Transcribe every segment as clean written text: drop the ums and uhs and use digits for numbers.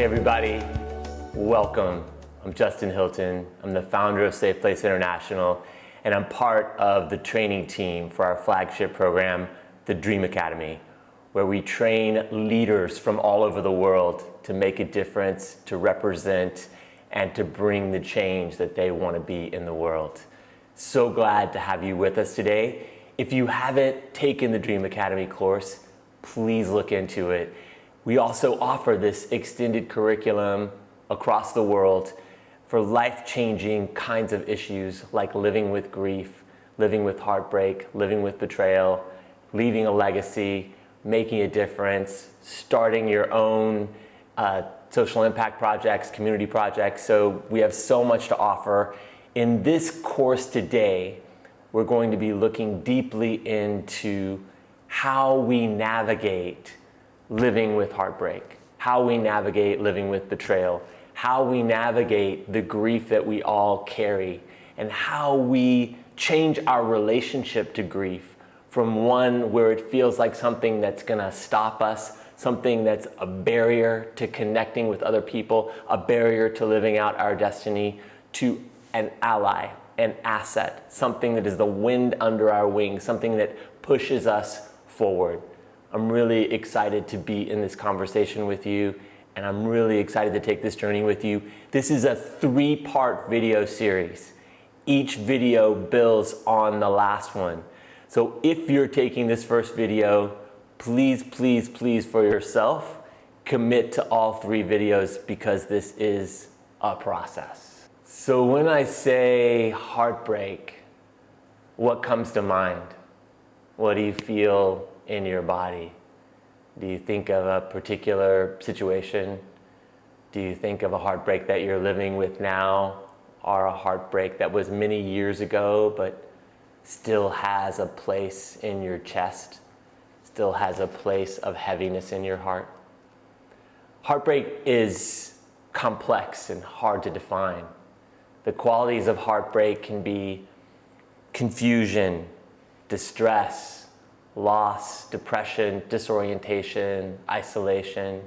Hey everybody, welcome. I'm Justin Hilton. I'm the founder of Safe Place International, and I'm part of the training team for our flagship program, the Dream Academy, where we train leaders from all over the world to make a difference, to represent, and to bring the change that they want to be in the world. So glad to have you with us today. If you haven't taken the Dream Academy course, please look into it. We also offer this extended curriculum across the world for life-changing kinds of issues like living with grief, living with heartbreak, living with betrayal, leaving a legacy, making a difference, starting your own social impact projects, community projects. So we have so much to offer. In this course today, we're going to be looking deeply into how we navigate living with heartbreak, how we navigate living with betrayal, how we navigate the grief that we all carry, and how we change our relationship to grief from one where it feels like something that's gonna stop us, something that's a barrier to connecting with other people, a barrier to living out our destiny, to an ally, an asset, something that is the wind under our wings, something that pushes us forward. I'm really excited to be in this conversation with you, and I'm really excited to take this journey with you. This is a 3-part video series. Each video builds on the last one. So if you're taking this first video, please, please, please, for yourself, commit to all 3 videos because this is a process. So when I say heartbreak, what comes to mind? What do you feel in your body? Do you think of a particular situation? Do you think of a heartbreak that you're living with now, or a heartbreak that was many years ago but still has a place in your chest, still has a place of heaviness in your heart? Heartbreak is complex and hard to define. The qualities of heartbreak can be confusion, distress, loss, depression, disorientation, isolation.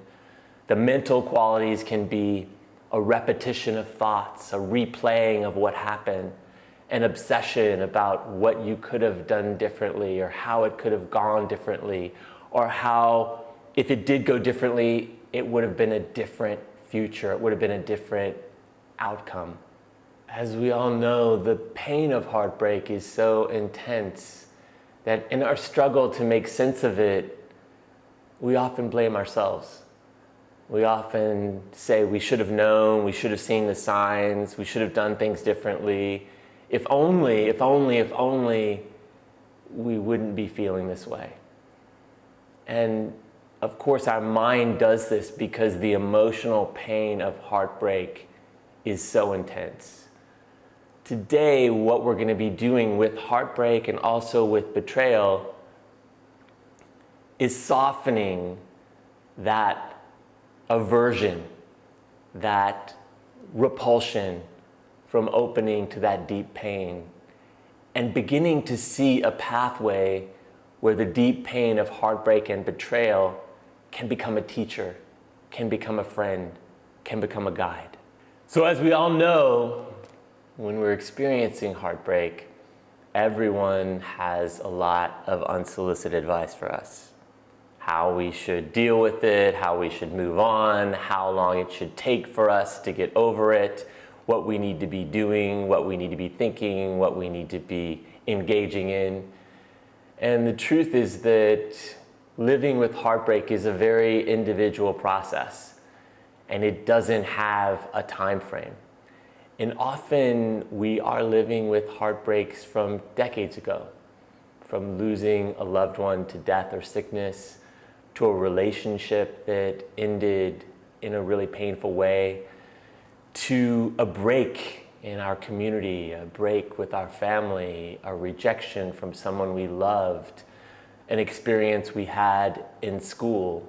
The mental qualities can be a repetition of thoughts, a replaying of what happened, an obsession about what you could have done differently or how it could have gone differently, or how, if it did go differently, it would have been a different future, it would have been a different outcome. As we all know, the pain of heartbreak is so intense that in our struggle to make sense of it, we often blame ourselves. We often say we should have known, we should have seen the signs, we should have done things differently. If only, if only, if only we wouldn't be feeling this way. And of course our mind does this because the emotional pain of heartbreak is so intense. Today, what we're going to be doing with heartbreak and also with betrayal is softening that aversion, that repulsion from opening to that deep pain, and beginning to see a pathway where the deep pain of heartbreak and betrayal can become a teacher, can become a friend, can become a guide. So as we all know, when we're experiencing heartbreak, everyone has a lot of unsolicited advice for us. How we should deal with it, how we should move on, how long it should take for us to get over it, what we need to be doing, what we need to be thinking, what we need to be engaging in. And the truth is that living with heartbreak is a very individual process, and it doesn't have a time frame. And often we are living with heartbreaks from decades ago, from losing a loved one to death or sickness, to a relationship that ended in a really painful way, to a break in our community, a break with our family, a rejection from someone we loved, an experience we had in school,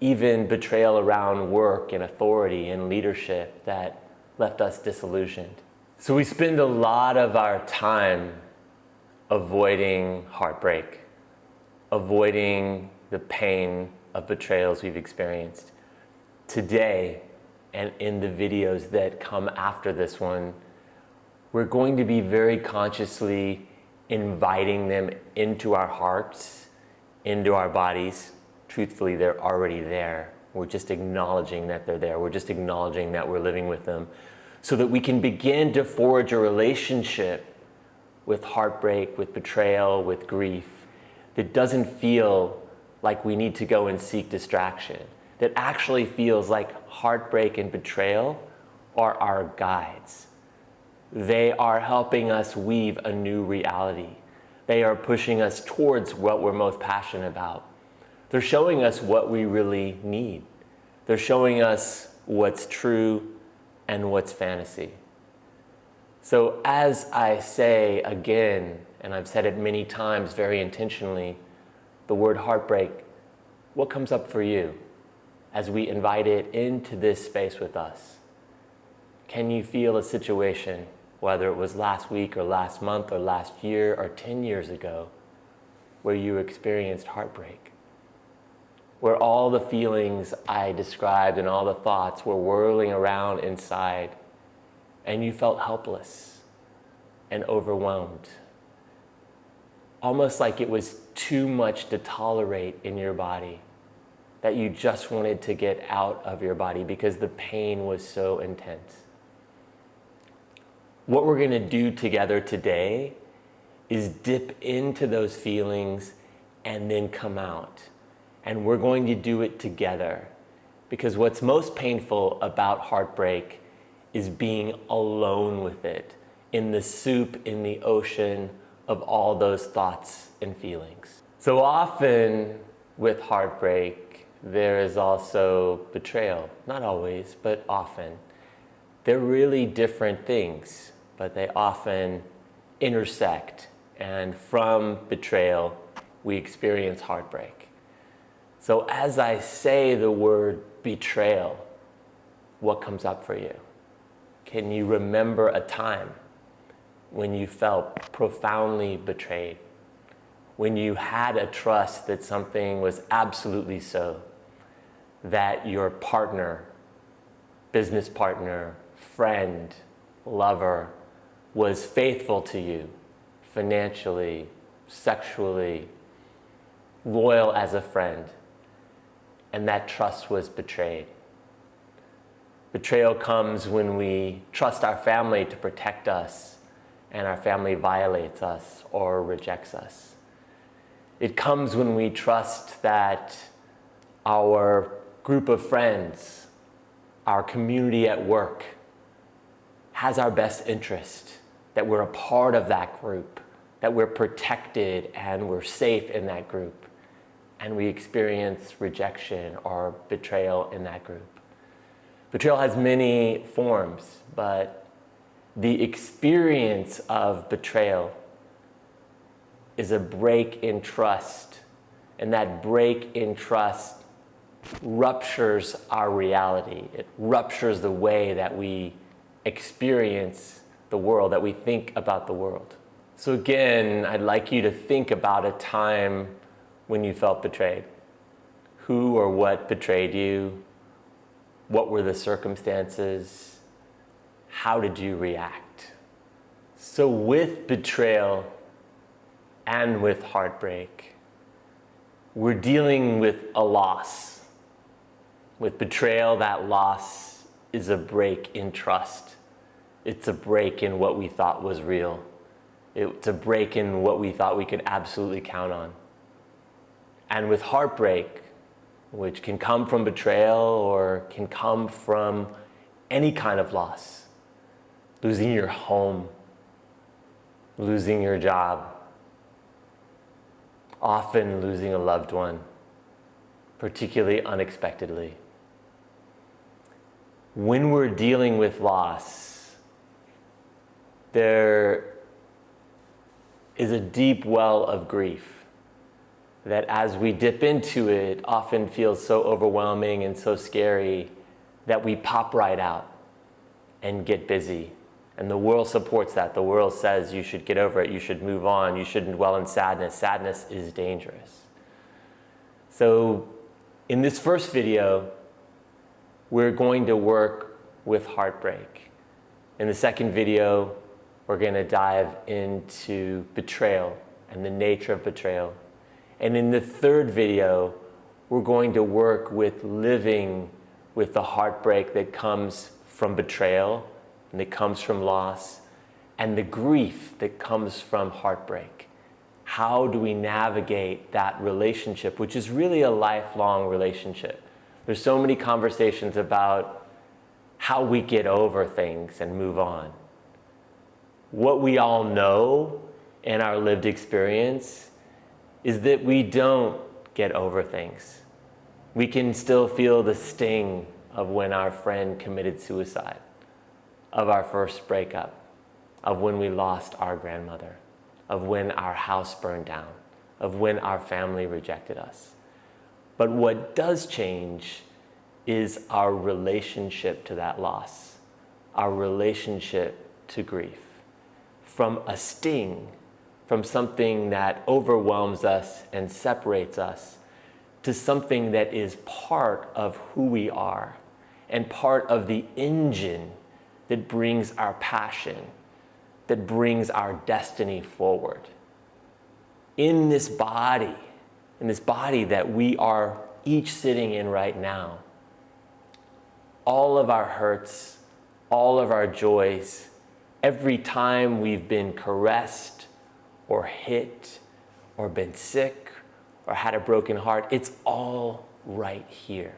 even betrayal around work and authority and leadership that left us disillusioned. So we spend a lot of our time avoiding heartbreak, avoiding the pain of betrayals we've experienced. Today, and in the videos that come after this one, we're going to be very consciously inviting them into our hearts, into our bodies. Truthfully, they're already there. We're just acknowledging that they're there. We're just acknowledging that we're living with them so that we can begin to forge a relationship with heartbreak, with betrayal, with grief that doesn't feel like we need to go and seek distraction, that actually feels like heartbreak and betrayal are our guides. They are helping us weave a new reality. They are pushing us towards what we're most passionate about. They're showing us what we really need. They're showing us what's true and what's fantasy. So as I say again, and I've said it many times very intentionally, the word heartbreak, what comes up for you as we invite it into this space with us? Can you feel a situation, whether it was last week or last month or last year or 10 years ago, where you experienced heartbreak? Where all the feelings I described and all the thoughts were whirling around inside and you felt helpless and overwhelmed. Almost like it was too much to tolerate in your body, that you just wanted to get out of your body because the pain was so intense. What we're gonna do together today is dip into those feelings and then come out. And we're going to do it together, because what's most painful about heartbreak is being alone with it, in the soup, in the ocean of all those thoughts and feelings. So often with heartbreak, there is also betrayal. Not always, but often. They're really different things, but they often intersect. And from betrayal, we experience heartbreak. So as I say the word betrayal, what comes up for you? Can you remember a time when you felt profoundly betrayed? When you had a trust that something was absolutely so, that your partner, business partner, friend, lover was faithful to you financially, sexually, loyal as a friend, and that trust was betrayed. Betrayal comes when we trust our family to protect us and our family violates us or rejects us. It comes when we trust that our group of friends, our community at work, has our best interest, that we're a part of that group, that we're protected and we're safe in that group, and we experience rejection or betrayal in that group. Betrayal has many forms, but the experience of betrayal is a break in trust, and that break in trust ruptures our reality. It ruptures the way that we experience the world, that we think about the world. So again, I'd like you to think about a time when you felt betrayed. Who or what betrayed you? What were the circumstances? How did you react? So with betrayal and with heartbreak, we're dealing with a loss. With betrayal, that loss is a break in trust. It's a break in what we thought was real. It's a break in what we thought we could absolutely count on. And with heartbreak, which can come from betrayal or can come from any kind of loss, losing your home, losing your job, often losing a loved one, particularly unexpectedly. When we're dealing with loss, there is a deep well of grief that as we dip into it often feels so overwhelming and so scary that we pop right out and get busy. And the world supports that. The world says you should get over it, you should move on, you shouldn't dwell in sadness. Sadness is dangerous. So in this first video, we're going to work with heartbreak. In the second video, we're going to dive into betrayal and the nature of betrayal. And in the third video, we're going to work with living with the heartbreak that comes from betrayal and that comes from loss and the grief that comes from heartbreak. How do we navigate that relationship, which is really a lifelong relationship? There's so many conversations about how we get over things and move on. What we all know in our lived experience is that we don't get over things. We can still feel the sting of when our friend committed suicide, of our first breakup, of when we lost our grandmother, of when our house burned down, of when our family rejected us. But what does change is our relationship to that loss, our relationship to grief. From a sting, from something that overwhelms us and separates us, to something that is part of who we are and part of the engine that brings our passion, that brings our destiny forward. In this body that we are each sitting in right now, all of our hurts, all of our joys, every time we've been caressed or hit or been sick or had a broken heart, it's all right here.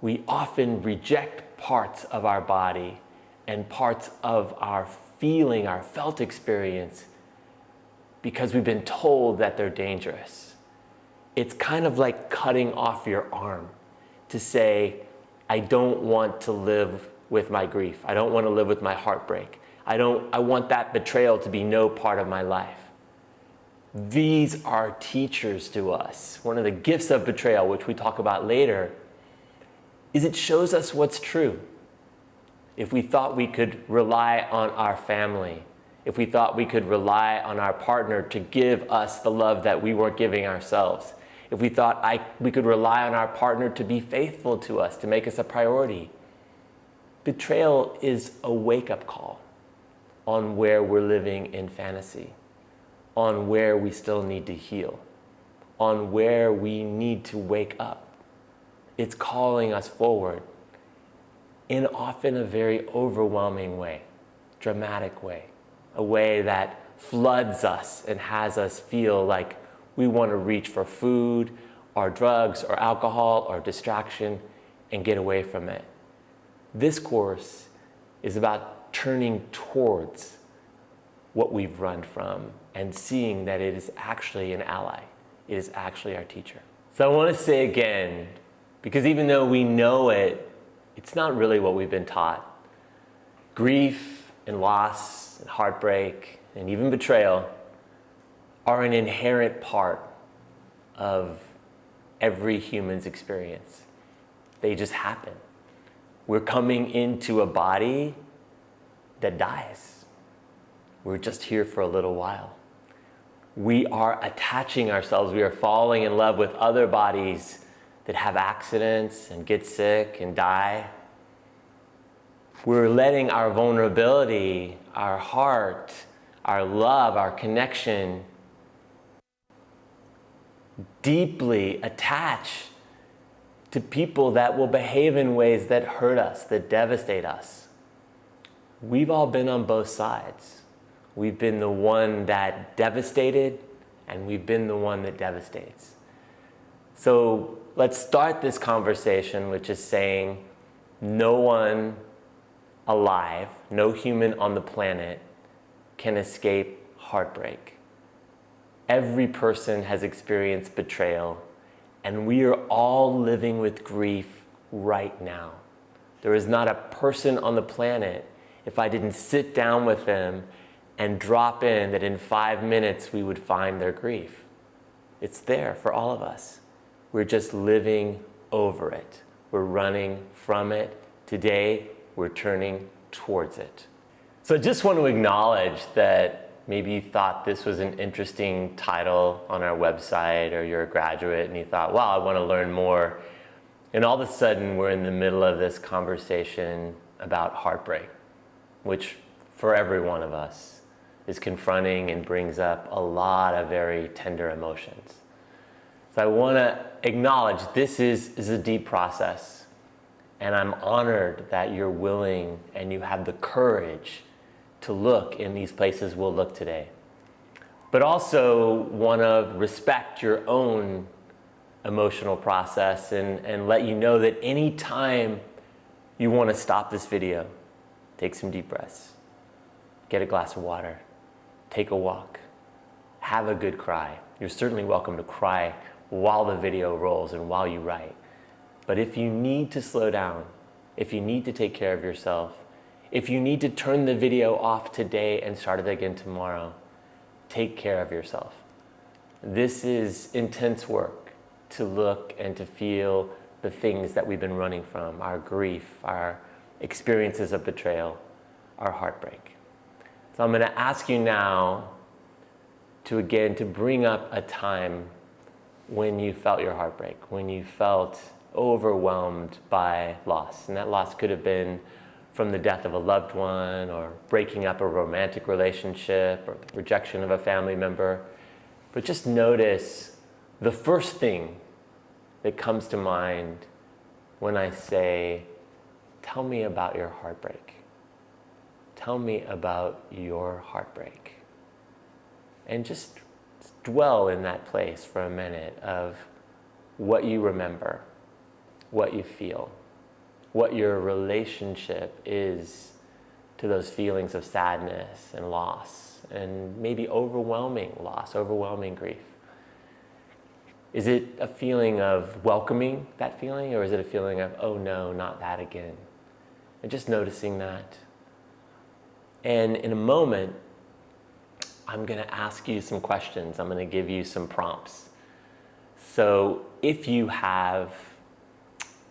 We often reject parts of our body and parts of our feeling, our felt experience, because we've been told that they're dangerous. It's kind of like cutting off your arm to say, I don't want to live with my grief. I don't want to live with my heartbreak. I want that betrayal to be no part of my life. These are teachers to us. One of the gifts of betrayal, which we talk about later, is it shows us what's true. If we thought we could rely on our family, if we thought we could rely on our partner to give us the love that we weren't giving ourselves, if we thought we could rely on our partner to be faithful to us, to make us a priority, betrayal is a wake-up call on where we're living in fantasy, on where we still need to heal, on where we need to wake up. It's calling us forward in often a very overwhelming way, dramatic way, a way that floods us and has us feel like we want to reach for food or drugs or alcohol or distraction and get away from it. This course is about turning towards what we've run from and seeing that it is actually an ally. It is actually our teacher. So I want to say again, because even though we know it, it's not really what we've been taught. Grief and loss and heartbreak and even betrayal are an inherent part of every human's experience. They just happen. We're coming into a body that dies. We're just here for a little while. We are attaching ourselves. We are falling in love with other bodies that have accidents and get sick and die. We're letting our vulnerability, our heart, our love, our connection deeply attach to people that will behave in ways that hurt us, that devastate us. We've all been on both sides. We've been the one that devastated, and we've been the one that devastates. So let's start this conversation, which is saying no one alive, no human on the planet can escape heartbreak. Every person has experienced betrayal, and we are all living with grief right now. There is not a person on the planet, if I didn't sit down with them and drop in, that in 5 minutes we would find their grief. It's there for all of us. We're just living over it. We're running from it. Today, we're turning towards it. So I just want to acknowledge that maybe you thought this was an interesting title on our website, or you're a graduate and you thought, wow, I want to learn more. And all of a sudden, we're in the middle of this conversation about heartbreak, which for every one of us is confronting and brings up a lot of very tender emotions. So I want to acknowledge this is a deep process, and I'm honored that you're willing and you have the courage to look in these places we'll look today. But also want to respect your own emotional process and let you know that anytime you want to stop this video, take some deep breaths, get a glass of water, take a walk, have a good cry. You're certainly welcome to cry while the video rolls and while you write. But if you need to slow down, if you need to take care of yourself, if you need to turn the video off today and start it again tomorrow, take care of yourself. This is intense work to look and to feel the things that we've been running from, our grief, our experiences of betrayal, our heartbreak. So I'm going to ask you now to bring up a time when you felt your heartbreak, when you felt overwhelmed by loss. And that loss could have been from the death of a loved one, or breaking up a romantic relationship, or the rejection of a family member. But just notice the first thing that comes to mind when I say, tell me about your heartbreak. Tell me about your heartbreak. And just dwell in that place for a minute of what you remember, what you feel, what your relationship is to those feelings of sadness and loss, and maybe overwhelming loss, overwhelming grief. Is it a feeling of welcoming that feeling, or is it a feeling of, oh no, not that again? And just noticing that. And in a moment, I'm going to ask you some questions. I'm going to give you some prompts. So if you have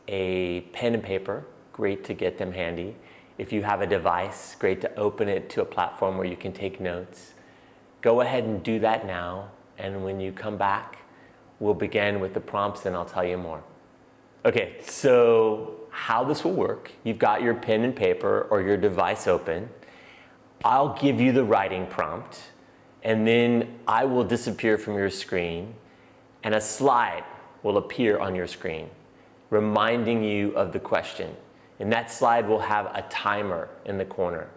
a pen and paper, great to get them handy. If you have a device, great to open it to a platform where you can take notes. Go ahead and do that now. And when you come back, we'll begin with the prompts and I'll tell you more. Okay, so how this will work, you've got your pen and paper or your device open. I'll give you the writing prompt, and then I will disappear from your screen, and a slide will appear on your screen, reminding you of the question. And that slide will have a timer in the corner.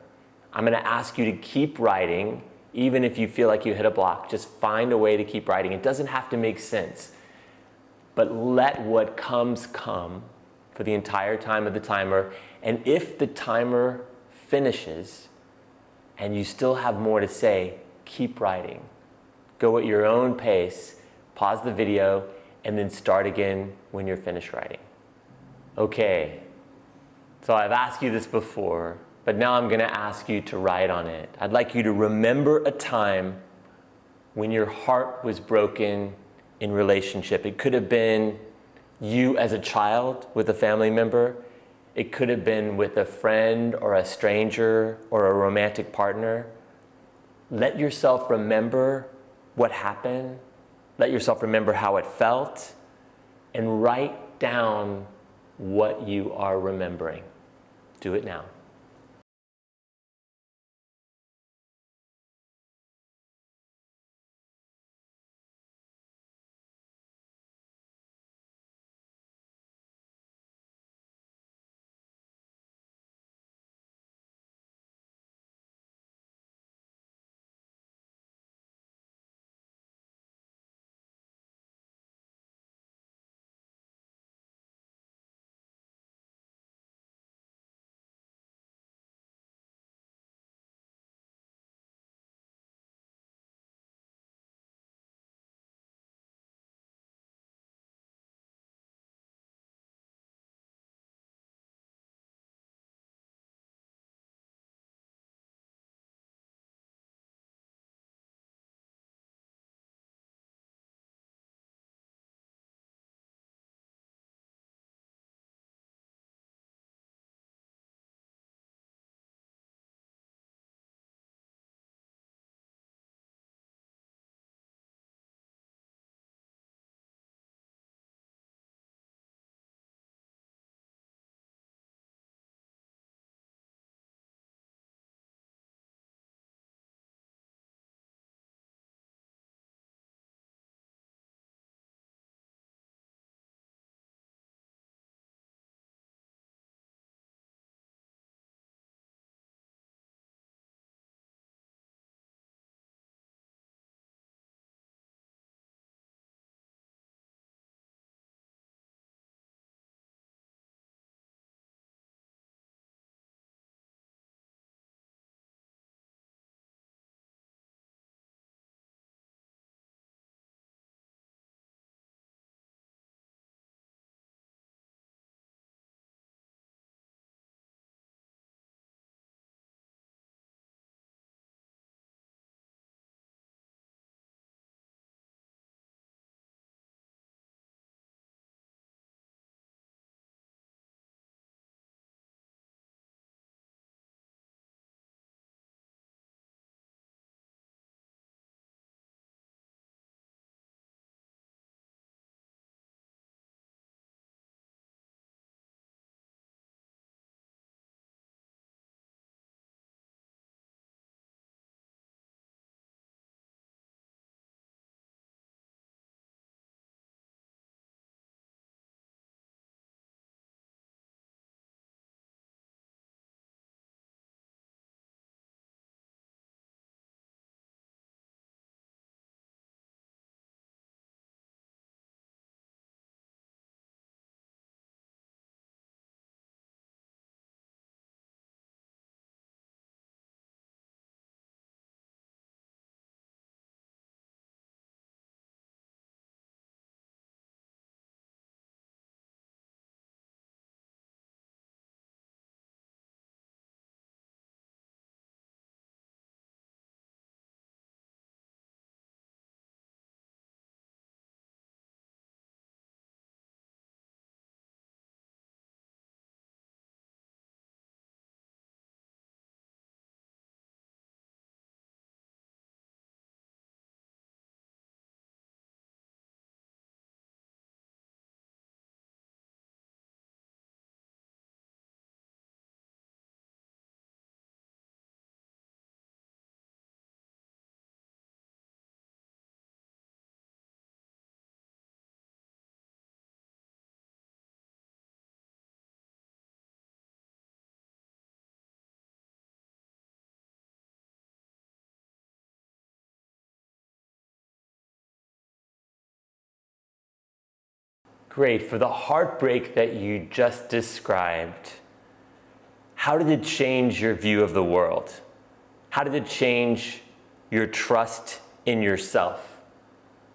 I'm going to ask you to keep writing, even if you feel like you hit a block. Just find a way to keep writing. It doesn't have to make sense, but let what comes come for the entire time of the timer. And if the timer finishes and you still have more to say, keep writing. Go at your own pace, pause the video, and then start again when you're finished writing. Okay, so I've asked you this before, but now I'm going to ask you to write on it. I'd like you to remember a time when your heart was broken in relationship. It could have been you as a child with a family member. It could have been with a friend or a stranger or a romantic partner. Let yourself remember what happened. Let yourself remember how it felt, and write down what you are remembering. Do it now. Great. For the heartbreak that you just described, how did it change your view of the world? How did it change your trust in yourself,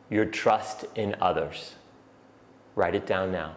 your trust in others? Write it down now.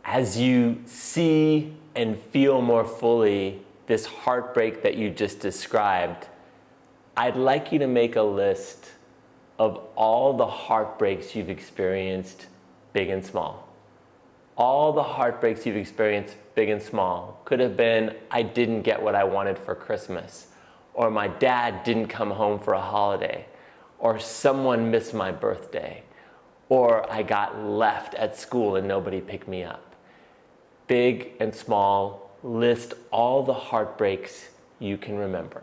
As you see and feel more fully this heartbreak that you just described, I'd like you to make a list of all the heartbreaks you've experienced, big and small. All the heartbreaks you've experienced, big and small. Could have been, I didn't get what I wanted for Christmas, or my dad didn't come home for a holiday, or someone missed my birthday, or I got left at school and nobody picked me up. Big and small, list all the heartbreaks you can remember.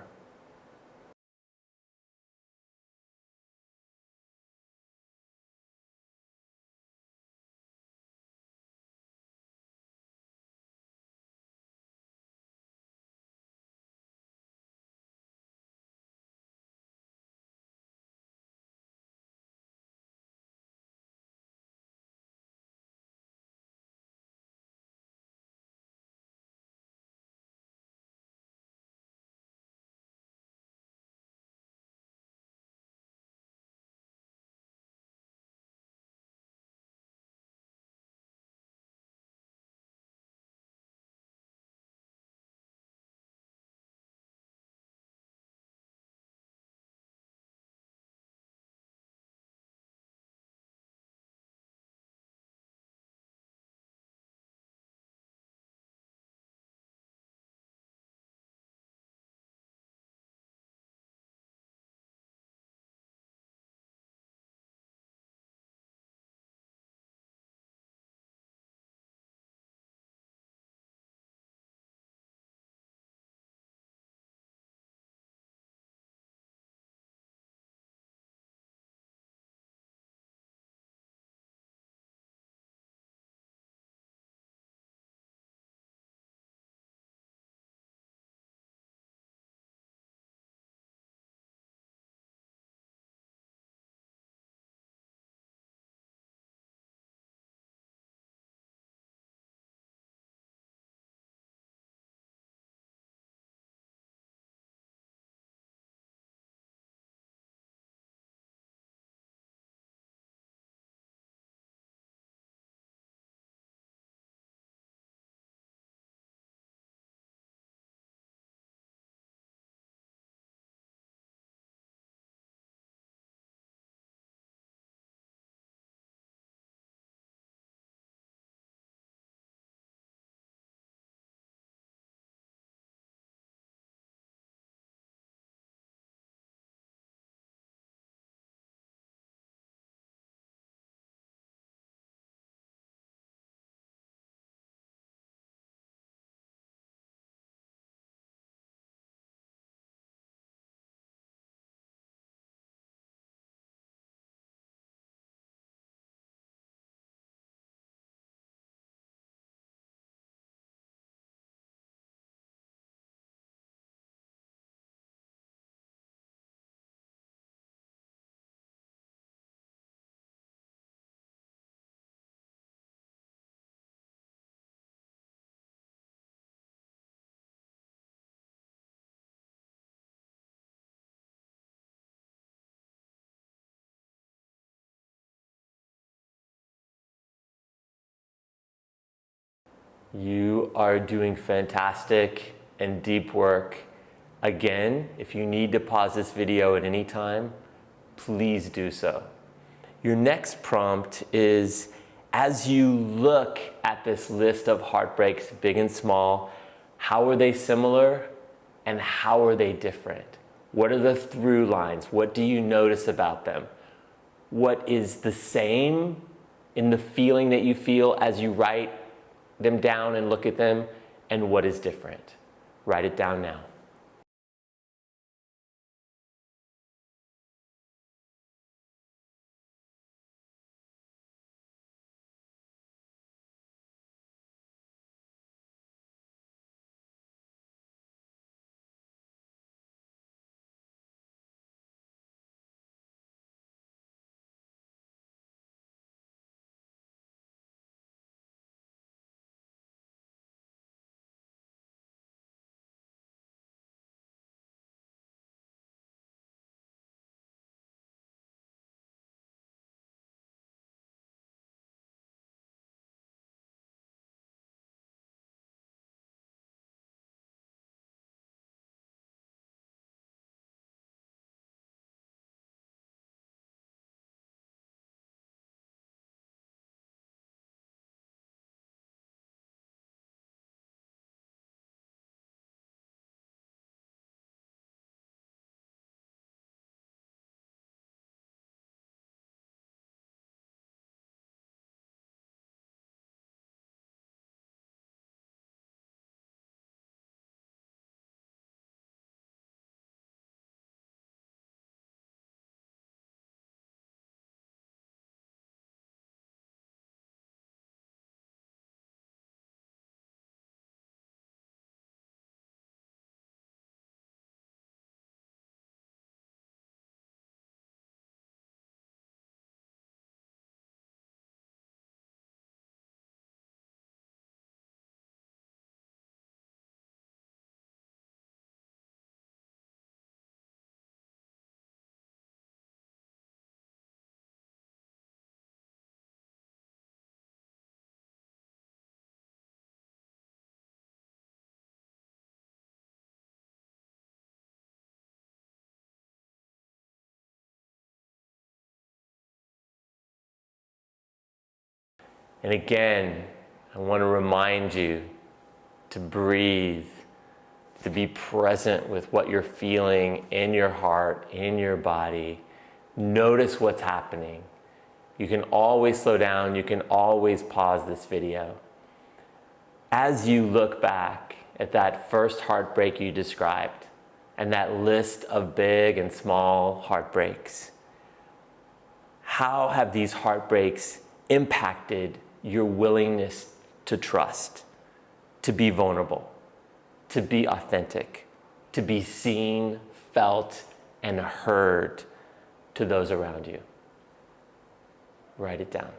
You are doing fantastic and deep work. Again, if you need to pause this video at any time, please do so. Your next prompt is, as you look at this list of heartbreaks, big and small, how are they similar and how are they different? What are the through lines? What do you notice about them? What is the same in the feeling that you feel as you write them down and look at them, and what is different? Write it down now. And again, I want to remind you to breathe, to be present with what you're feeling in your heart, in your body. Notice what's happening. You can always slow down, you can always pause this video. As you look back at that first heartbreak you described, and that list of big and small heartbreaks, how have these heartbreaks impacted your willingness to trust, to be vulnerable, to be authentic, to be seen, felt, and heard to those around you? Write it down.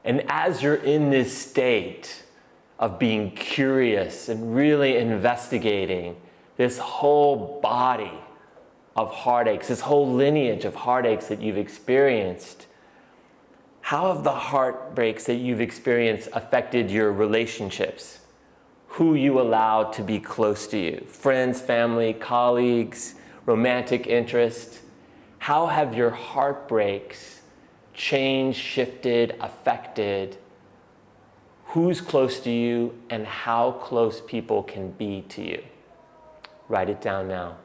And as you're in this state of being curious and really investigating this whole body of heartaches, this whole lineage of heartaches that you've experienced, how have the heartbreaks that you've experienced affected your relationships? Who you allow to be close to you? Friends, family, colleagues, romantic interest? How have your heartbreaks changed, shifted, affected who's close to you and how close people can be to you? Write it down now.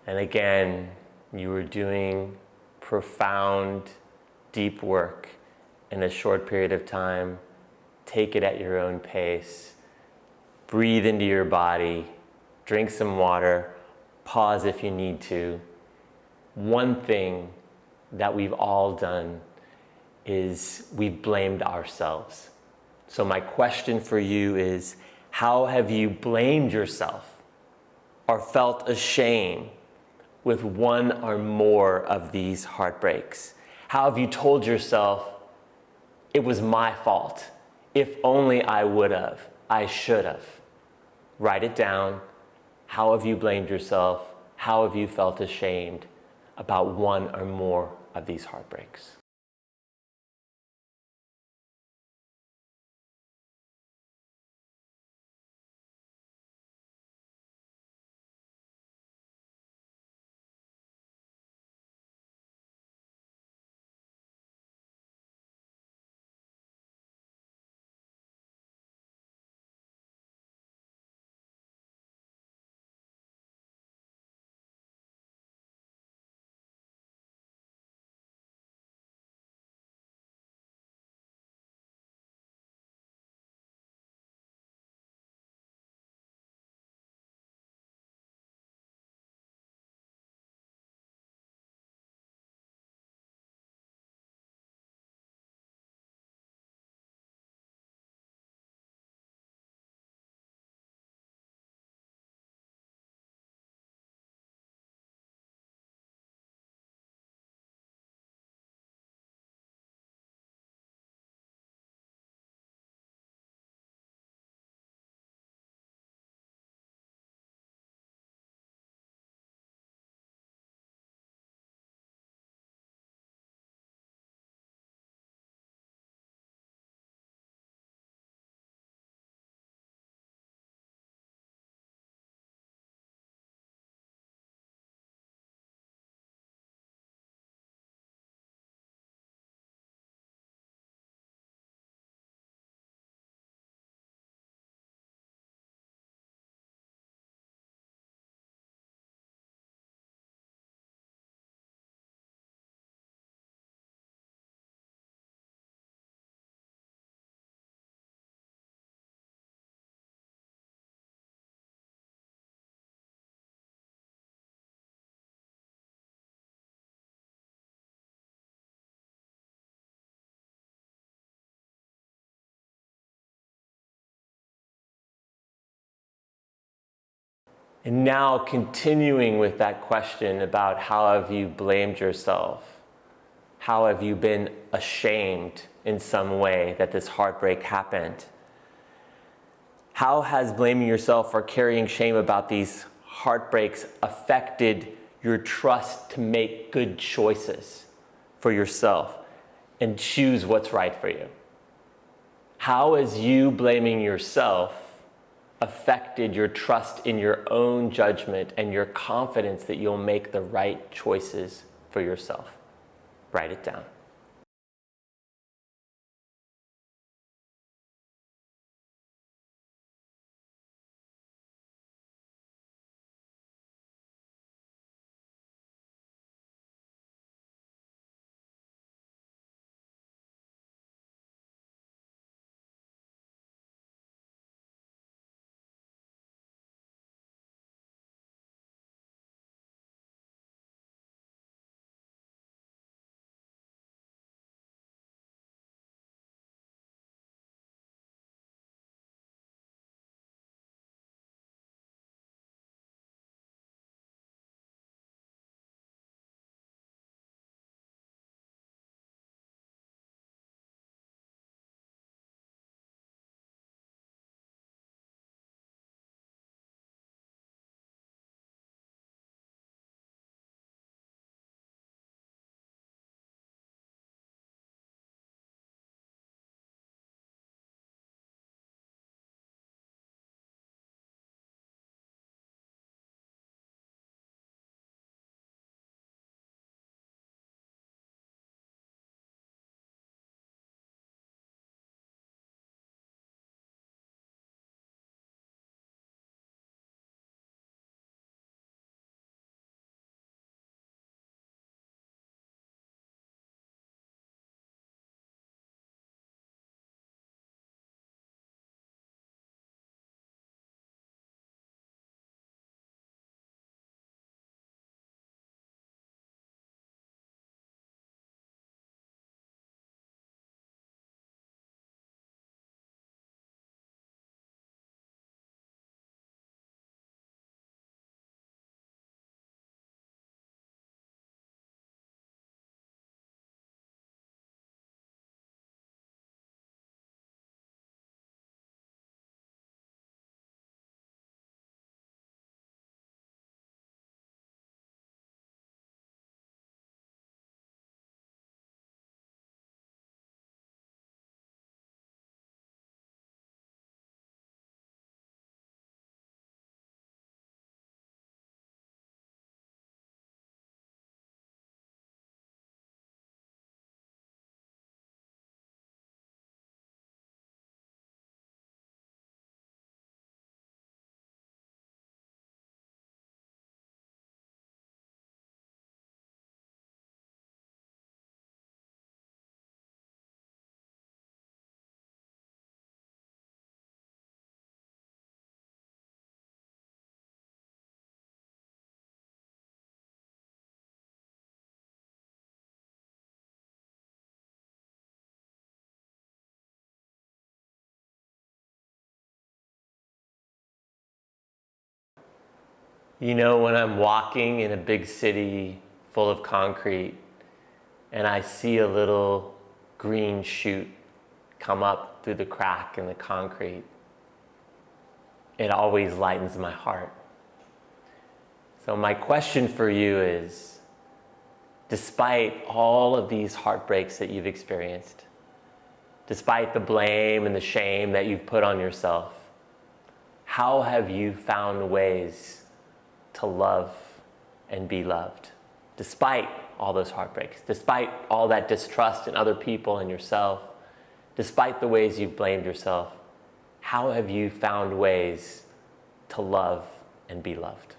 And again, you were doing profound, deep work in a short period of time. Take it at your own pace. Breathe into your body. Drink some water. Pause if you need to. One thing that we've all done is we've blamed ourselves. So my question for you is, how have you blamed yourself or felt ashamed with one or more of these heartbreaks? How have you told yourself, it was my fault. If only I would have, I should have. Write it down. How have you blamed yourself? How have you felt ashamed about one or more of these heartbreaks? And now continuing with that question about how have you blamed yourself? How have you been ashamed in some way that this heartbreak happened? How has blaming yourself or carrying shame about these heartbreaks affected your trust to make good choices for yourself and choose what's right for you? How has you blaming yourself affected your trust in your own judgment and your confidence that you'll make the right choices for yourself? Write it down. You know, when I'm walking in a big city full of concrete and I see a little green shoot come up through the crack in the concrete, it always lightens my heart. So my question for you is, despite all of these heartbreaks that you've experienced, despite the blame and the shame that you've put on yourself, how have you found ways to love and be loved? Despite all those heartbreaks, despite all that distrust in other people and yourself, despite the ways you've blamed yourself, how have you found ways to love and be loved?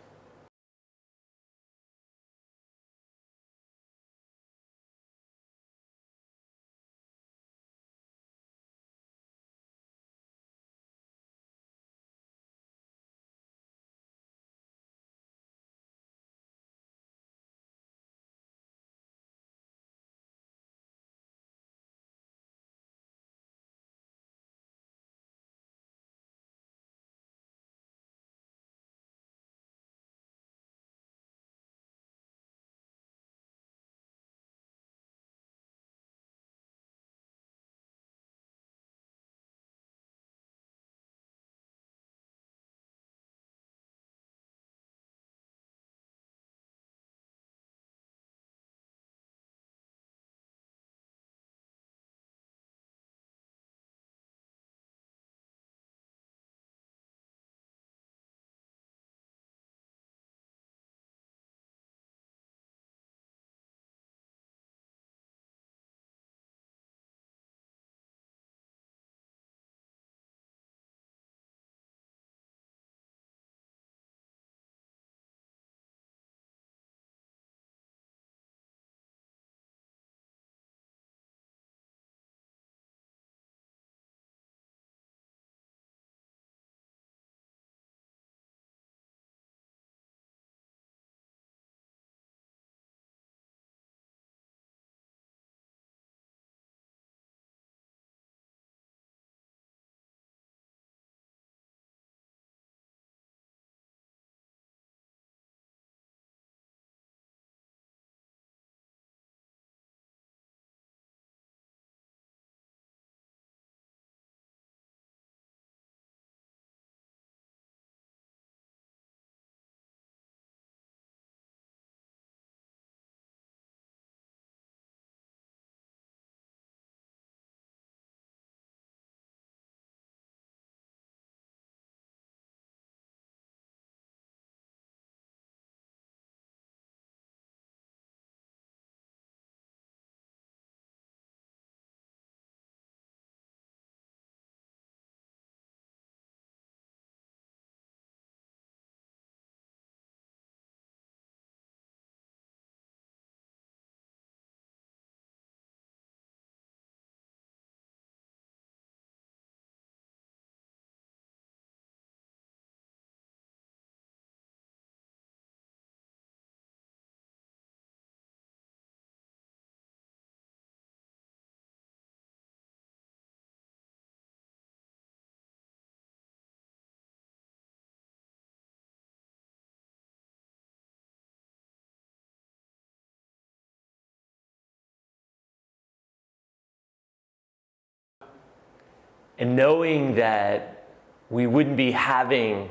And knowing that we wouldn't be having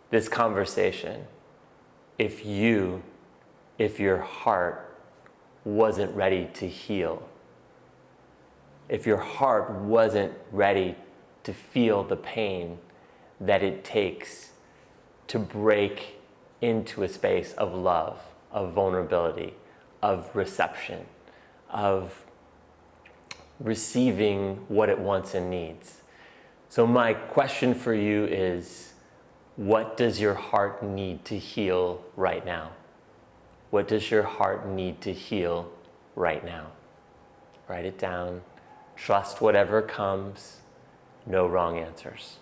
this conversation if your heart wasn't ready to heal. If your heart wasn't ready to feel the pain that it takes to break into a space of love, of vulnerability, of reception, of receiving what it wants and needs. So my question for you is, what does your heart need to heal right now? What does your heart need to heal right now? Write it down. Trust whatever comes. No wrong answers.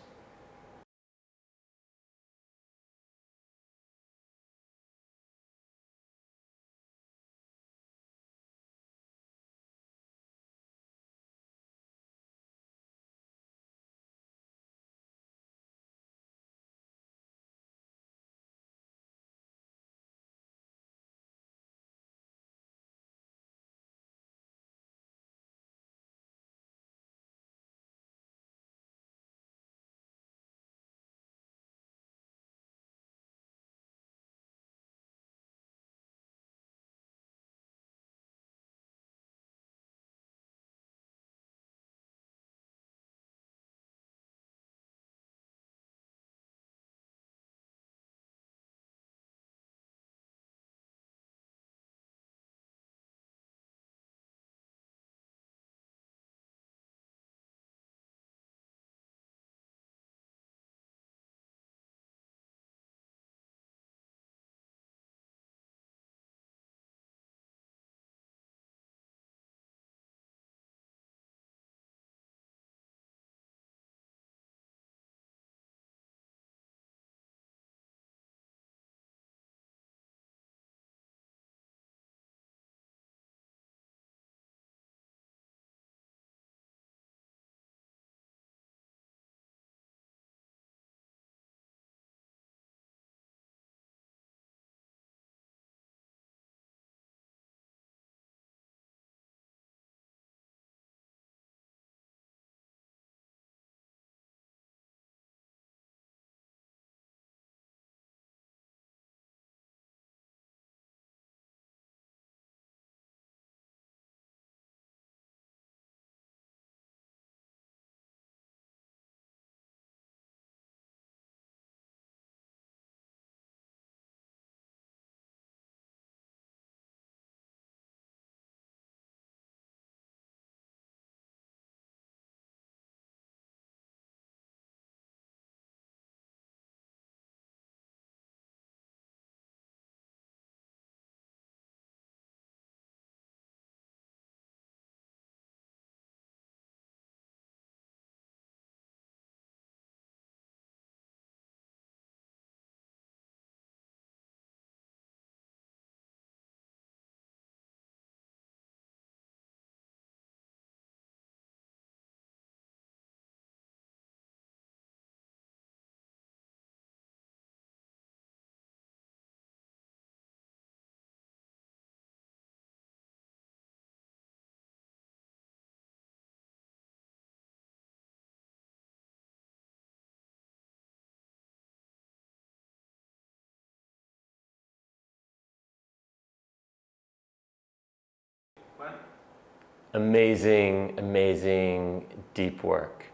Amazing, amazing deep work.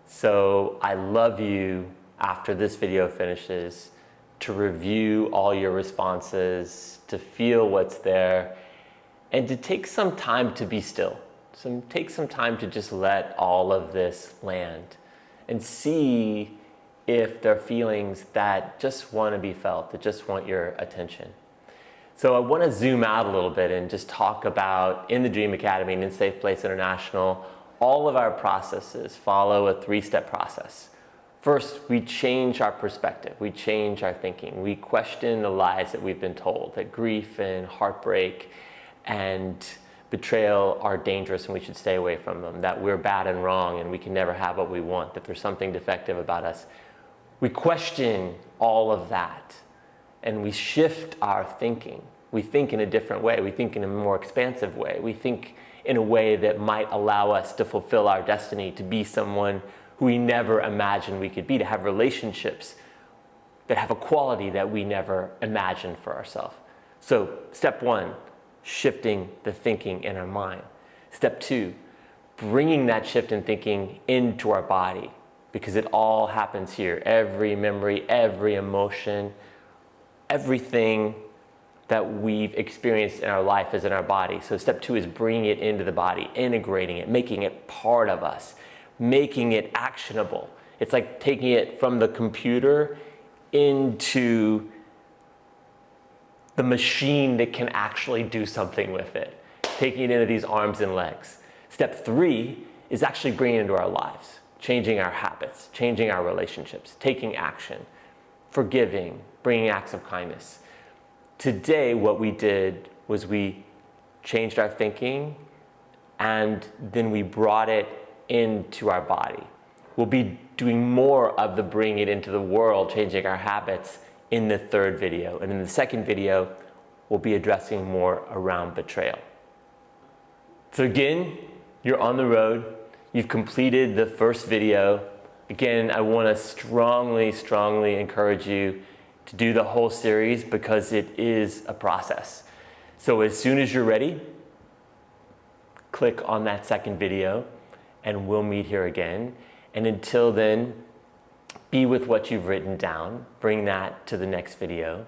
So I love you, after this video finishes, to review all your responses, to feel what's there, and to take some time to be still. Take some time to just let all of this land and see if there are feelings that just want to be felt, that just want your attention. So I want to zoom out a little bit and just talk about, in the Dream Academy and in Safe Place International, all of our processes follow a three-step process. First, we change our perspective. We change our thinking. We question the lies that we've been told, that grief and heartbreak and betrayal are dangerous and we should stay away from them, that we're bad and wrong and we can never have what we want, that there's something defective about us. We question all of that and we shift our thinking. We think in a different way. We think in a more expansive way. We think in a way that might allow us to fulfill our destiny, to be someone who we never imagined we could be, to have relationships that have a quality that we never imagined for ourselves. So step one, shifting the thinking in our mind. Step two, bringing that shift in thinking into our body, because it all happens here. Every memory, every emotion, everything that we've experienced in our life is in our body. So step two is bringing it into the body, integrating it, making it part of us, making it actionable. It's like taking it from the computer into the machine that can actually do something with it, taking it into these arms and legs. Step three is actually bringing it into our lives, changing our habits, changing our relationships, taking action, forgiving, bringing acts of kindness. Today, what we did was we changed our thinking and then we brought it into our body. We'll be doing more of the bringing it into the world, changing our habits in the third video. And in the second video, we'll be addressing more around betrayal. So again, you're on the road. You've completed the first video. Again, I want to strongly encourage you to do the whole series because it is a process. So as soon as you're ready, click on that second video and we'll meet here again. And until then, be with what you've written down, bring that to the next video,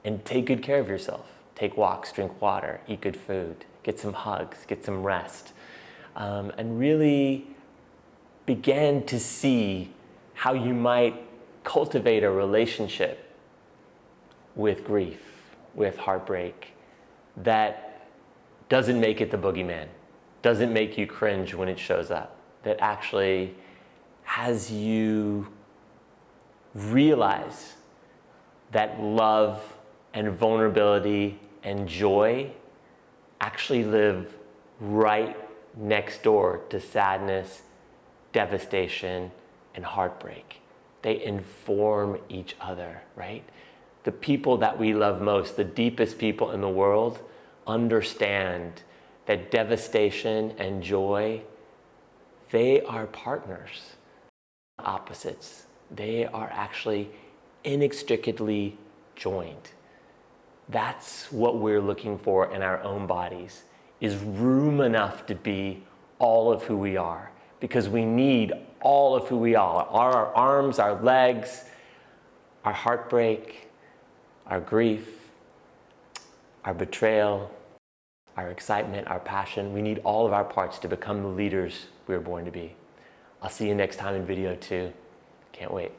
and take good care of yourself. Take walks, drink water, eat good food, get some hugs, get some rest, and really begin to see how you might cultivate a relationship with grief, with heartbreak, that doesn't make it the boogeyman, doesn't make you cringe when it shows up, that actually has you realize that love and vulnerability and joy actually live right next door to sadness, devastation, and heartbreak. They inform each other, right? The people that we love most, the deepest people in the world, understand that devastation and joy, they are partners, opposites. They are actually inextricably joined. That's what we're looking for in our own bodies, is room enough to be all of who we are, because we need all of who we are. Our arms, our legs, our heartbreak, our grief, our betrayal, our excitement, our passion. We need all of our parts to become the leaders we were born to be. I'll see you next time in video 2. Can't wait.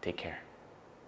Take care.